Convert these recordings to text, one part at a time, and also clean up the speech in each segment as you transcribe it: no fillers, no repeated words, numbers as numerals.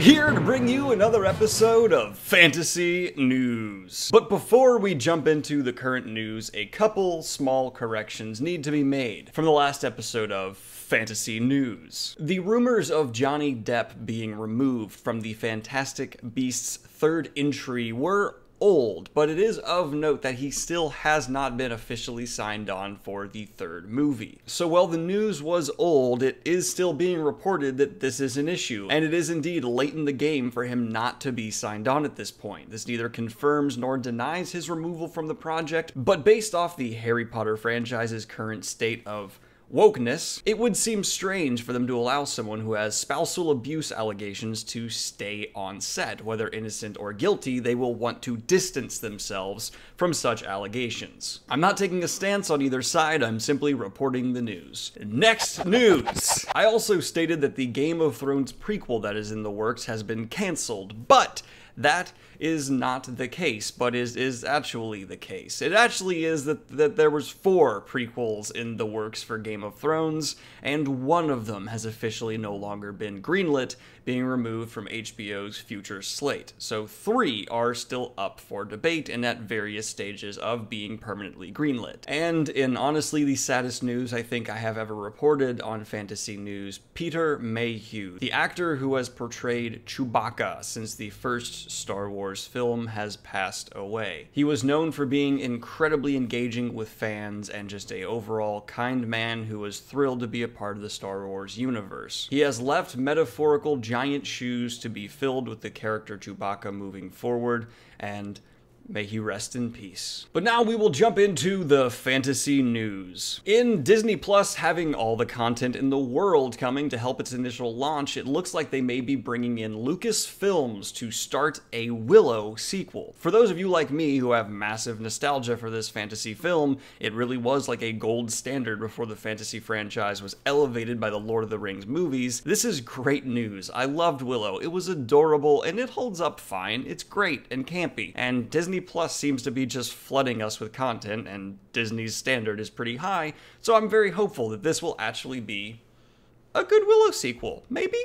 Here to bring you another episode of Fantasy News. But before we jump into the current news, a couple small corrections need to be made from the last episode of Fantasy News. The rumors of Johnny Depp being removed from the Fantastic Beasts third entry were old, but it is of note that he still has not been officially signed on for the third movie. So while the news was old, it is still being reported that this is an issue, and it is indeed late in the game for him not to be signed on at this point. This neither confirms nor denies his removal from the project, but based off the Harry Potter franchise's current state of wokeness, it would seem strange for them to allow someone who has spousal abuse allegations to stay on set. Whether innocent or guilty, they will want to distance themselves from such allegations. I'm not taking a stance on either side, I'm simply reporting the news. Next news! I also stated that the Game of Thrones prequel that is in the works has been cancelled, but that is not the case, but is actually the case. It actually is that there was 4 prequels in the works for Game of Thrones, and one of them has officially no longer been greenlit, being removed from HBO's future slate. So 3 are still up for debate and at various stages of being permanently greenlit. And in honestly the saddest news I think I have ever reported on Fantasy News, Peter Mayhew, the actor who has portrayed Chewbacca since the first Star Wars film, has passed away. He was known for being incredibly engaging with fans and just a overall kind man who was thrilled to be a part of the Star Wars universe. He has left metaphorical giant shoes to be filled with the character Chewbacca moving forward, and may he rest in peace. But now we will jump into the fantasy news. In Disney Plus having all the content in the world coming to help its initial launch, it looks like they may be bringing in Lucasfilms to start a Willow sequel. For those of you like me who have massive nostalgia for this fantasy film, it really was like a gold standard before the fantasy franchise was elevated by the Lord of the Rings movies. This is great news. I loved Willow. It was adorable and it holds up fine. It's great and campy, and Disney Plus seems to be just flooding us with content, and Disney's standard is pretty high, so I'm very hopeful that this will actually be a good Willow sequel. Maybe?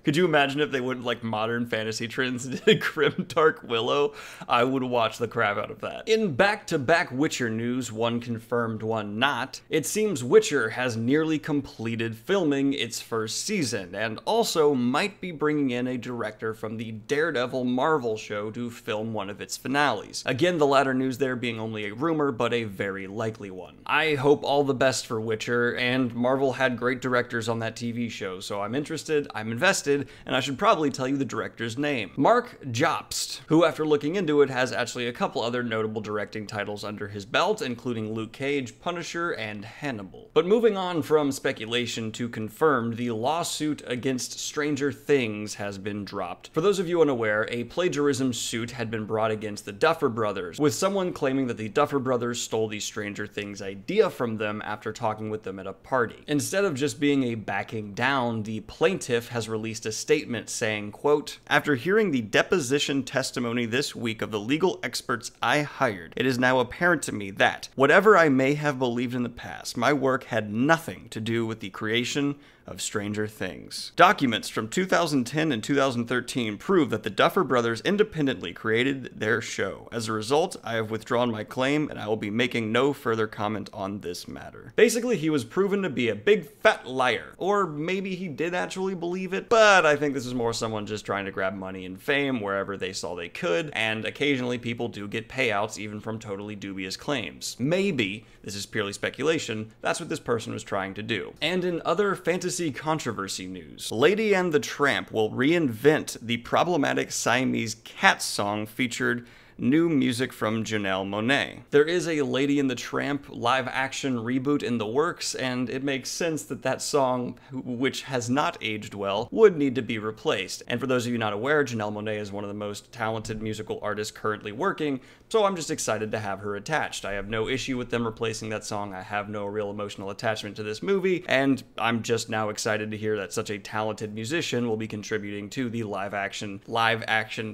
Could you imagine if they went like modern fantasy trends and did a grimdark Willow? I would watch the crap out of that. In back-to-back Witcher news, one confirmed, one not, it seems Witcher has nearly completed filming its first season, and also might be bringing in a director from the Daredevil Marvel show to film one of its finales. Again, the latter news there being only a rumor, but a very likely one. I hope all the best for Witcher, and Marvel had great directors on that TV show, so I'm interested, I'm invested, and I should probably tell you the director's name. Mark Jobst, who after looking into it has actually a couple other notable directing titles under his belt, including Luke Cage, Punisher, and Hannibal. But moving on from speculation to confirmed, the lawsuit against Stranger Things has been dropped. For those of you unaware, a plagiarism suit had been brought against the Duffer Brothers, with someone claiming that the Duffer Brothers stole the Stranger Things idea from them after talking with them at a party. Instead of just being a backing down, the plaintiff has released a statement saying, quote, "After hearing the deposition testimony this week of the legal experts I hired, it is now apparent to me that, whatever I may have believed in the past, my work had nothing to do with the creation of Stranger Things. Documents from 2010 and 2013 prove that the Duffer Brothers independently created their show. As a result, I have withdrawn my claim and I will be making no further comment on this matter." Basically, he was proven to be a big fat liar. Or maybe he did actually believe it, but I think this is more someone just trying to grab money and fame wherever they saw they could, and occasionally people do get payouts even from totally dubious claims. Maybe, this is purely speculation, that's what this person was trying to do. And in other fantasy controversy news, Lady and the Tramp will reinvent the problematic Siamese cat song featured new music from Janelle Monáe. There is a Lady and the Tramp live-action reboot in the works, and it makes sense that that song, which has not aged well, would need to be replaced. And for those of you not aware, Janelle Monáe is one of the most talented musical artists currently working, so I'm just excited to have her attached. I have no issue with them replacing that song, I have no real emotional attachment to this movie, and I'm just now excited to hear that such a talented musician will be contributing to the live-action,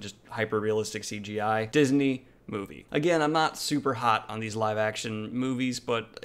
just hyper-realistic CGI. Disney, movie. Again, I'm not super hot on these live action movies, but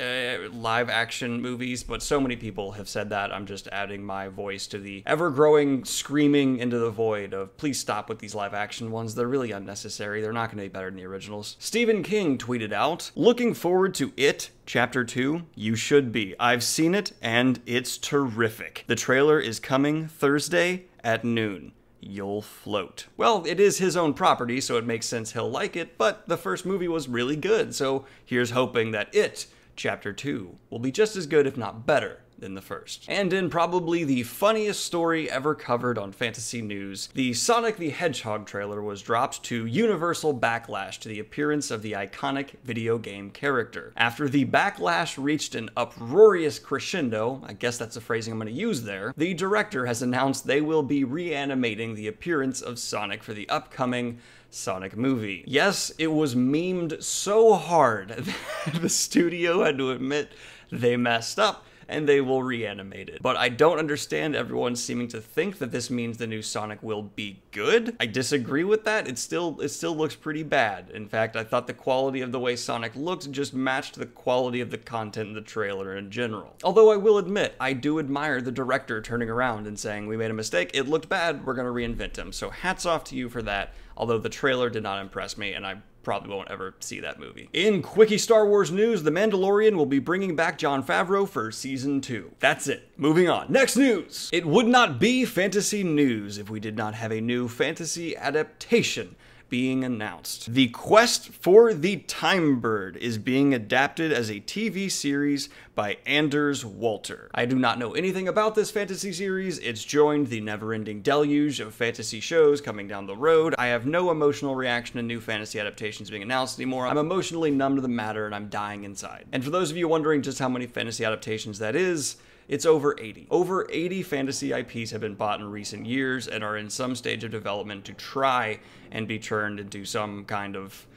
so many people have said that. I'm just adding my voice to the ever-growing screaming into the void of please stop with these live action ones. They're really unnecessary. They're not going to be better than the originals. Stephen King tweeted out, "Looking forward to It Chapter 2? You should be. I've seen it and it's terrific. The trailer is coming Thursday at noon. You'll float." Well, it is his own property, so it makes sense he'll like it, but the first movie was really good, so here's hoping that It Chapter 2 will be just as good, if not better, than the first. And in probably the funniest story ever covered on Fantasy News, the Sonic the Hedgehog trailer was dropped to universal backlash to the appearance of the iconic video game character. After the backlash reached an uproarious crescendo, I guess that's the phrasing I'm going to use there, the director has announced they will be reanimating the appearance of Sonic for the upcoming Sonic movie. Yes, it was memed so hard that the studio had to admit they messed up, and they will reanimate it. But I don't understand everyone seeming to think that this means the new Sonic will be good. I disagree with that. It still looks pretty bad. In fact, I thought the quality of the way Sonic looked just matched the quality of the content in the trailer in general. Although I will admit, I do admire the director turning around and saying, we made a mistake, it looked bad, we're gonna reinvent him. So hats off to you for that, although the trailer did not impress me, and I probably won't ever see that movie. In quickie Star Wars news, The Mandalorian will be bringing back Jon Favreau for Season 2. That's it. Moving on. Next news! It would not be fantasy news if we did not have a new fantasy adaptation being announced. The Quest for the Time Bird is being adapted as a TV series by Anders Walter. I do not know anything about this fantasy series. It's joined the never-ending deluge of fantasy shows coming down the road. I have no emotional reaction to new fantasy adaptations being announced anymore. I'm emotionally numb to the matter and I'm dying inside. And for those of you wondering just how many fantasy adaptations that is, it's over 80. Over 80 fantasy IPs have been bought in recent years and are in some stage of development to try and be turned into some kind of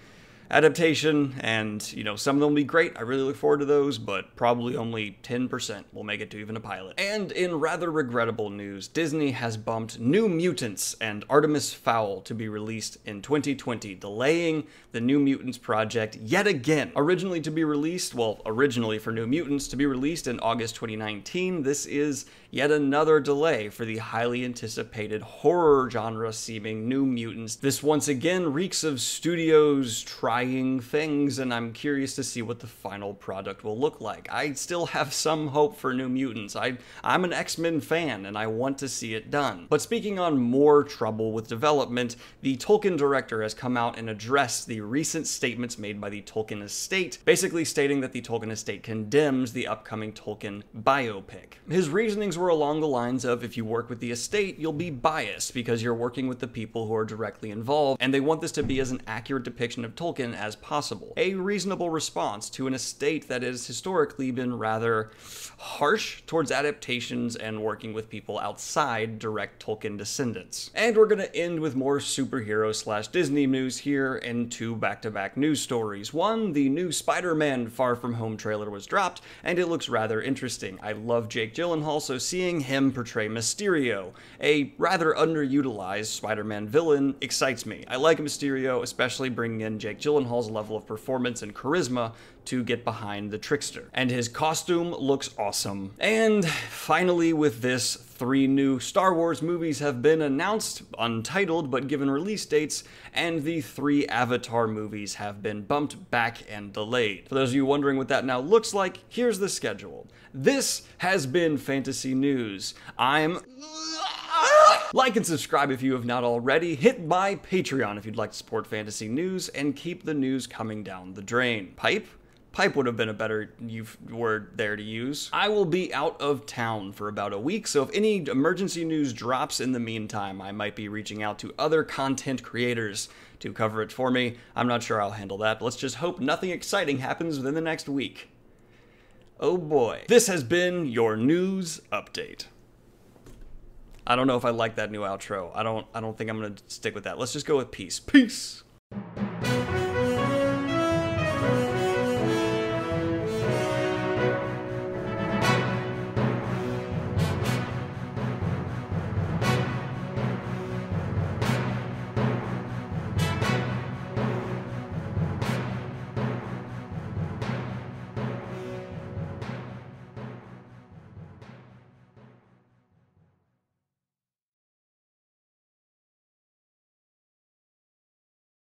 adaptation, and, you know, some of them will be great. I really look forward to those, but probably only 10% will make it to even a pilot. And in rather regrettable news, Disney has bumped New Mutants and Artemis Fowl to be released in 2020, delaying the New Mutants project yet again. Originally for New Mutants to be released in August 2019, this is yet another delay for the highly anticipated horror genre seeming New Mutants. This once again reeks of studios trying things, and I'm curious to see what the final product will look like. I still have some hope for New Mutants. I'm an X-Men fan, and I want to see it done. But speaking on more trouble with development, the Tolkien director has come out and addressed the recent statements made by the Tolkien estate, basically stating that the Tolkien estate condemns the upcoming Tolkien biopic. His reasonings were along the lines of, if you work with the estate, you'll be biased because you're working with the people who are directly involved, and they want this to be as an accurate depiction of Tolkien as possible. A reasonable response to an estate that has historically been rather harsh towards adaptations and working with people outside direct Tolkien descendants. And we're gonna end with more superhero/Disney news here in two back-to-back news stories. One, the new Spider-Man Far From Home trailer was dropped, and it looks rather interesting. I love Jake Gyllenhaal, so seeing him portray Mysterio, a rather underutilized Spider-Man villain, excites me. I like Mysterio, especially bringing in Jake Gyllenhaal's level of performance and charisma to get behind the trickster. And his costume looks awesome. And finally with this, 3 new Star Wars movies have been announced, untitled but given release dates, and the 3 Avatar movies have been bumped back and delayed. For those of you wondering what that now looks like, here's the schedule. This has been Fantasy News. Like and subscribe if you have not already. Hit my Patreon if you'd like to support Fantasy News and keep the news coming down the drain. Pipe would have been a better word there to use. I will be out of town for about a week, so if any emergency news drops in the meantime, I might be reaching out to other content creators to cover it for me. I'm not sure I'll handle that, but let's just hope nothing exciting happens within the next week. Oh boy. This has been your news update. I don't know if I like that new outro. I don't think I'm gonna stick with that. Let's just go with peace. Peace!